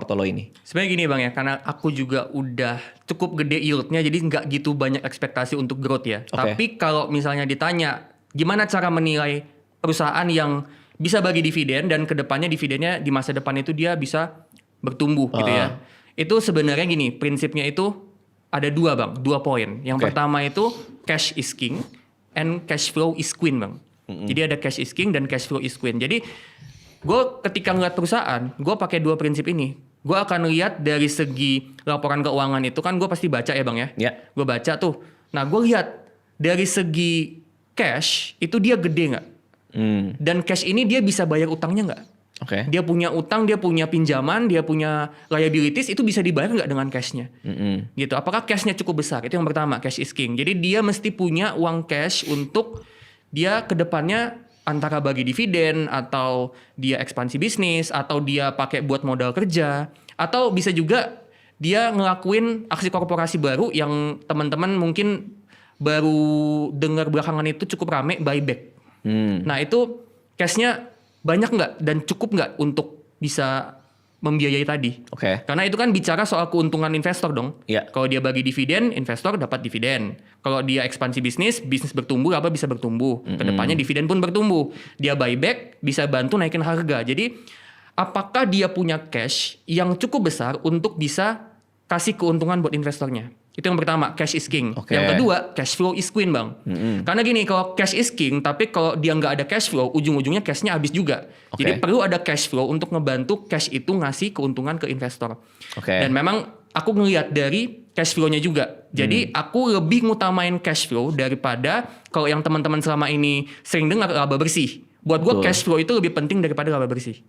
porto lo ini? Sebenarnya gini Bang ya, karena aku juga udah cukup gede yieldnya, jadi nggak gitu banyak ekspektasi untuk growth ya. Tapi kalau misalnya ditanya, gimana cara menilai perusahaan yang bisa bagi dividen dan kedepannya dividennya di masa depan itu dia bisa bertumbuh gitu ya. Itu sebenarnya gini, prinsipnya itu ada dua Bang, 2 poin. Yang pertama itu cash is king and cash flow is queen Bang. Jadi ada cash is king dan cash flow is queen. Jadi gue ketika ngeliat perusahaan, gue pakai 2 prinsip ini. Gue akan lihat dari segi laporan keuangan itu kan gue pasti baca ya Bang ya. Gue baca tuh. Nah gue lihat dari segi cash itu dia gede nggak? Dan cash ini dia bisa bayar utangnya nggak? Dia punya utang, dia punya pinjaman, dia punya liabilities, itu bisa dibayar nggak dengan cashnya? Gitu. Apakah cashnya cukup besar? Itu yang pertama, cash is king. Jadi dia mesti punya uang cash untuk dia kedepannya antara bagi dividen, atau dia ekspansi bisnis, atau dia pakai buat modal kerja, atau bisa juga dia ngelakuin aksi korporasi baru yang teman-teman mungkin baru dengar belakangan itu cukup rame, buyback. Nah itu cashnya banyak nggak dan cukup nggak untuk bisa membiayai tadi? Karena itu kan bicara soal keuntungan investor dong. Kalau dia bagi dividen, investor dapat dividen. Kalau dia ekspansi bisnis, bisnis bertumbuh, apa bisa bertumbuh. Kedepannya dividen pun bertumbuh. Dia buyback, bisa bantu naikin harga. Jadi apakah dia punya cash yang cukup besar untuk bisa kasih keuntungan buat investornya? Itu yang pertama, cash is king. Yang kedua, cash flow is queen Bang. Karena gini, kalau cash is king, tapi kalau dia nggak ada cash flow, ujung-ujungnya cashnya habis juga. Jadi perlu ada cash flow untuk ngebantu cash itu ngasih keuntungan ke investor. Dan memang aku ngelihat dari cash flow-nya juga. Jadi aku lebih ngutamain cash flow daripada kalau yang teman-teman selama ini sering dengar laba bersih. Buat gue cash flow itu lebih penting daripada laba bersih.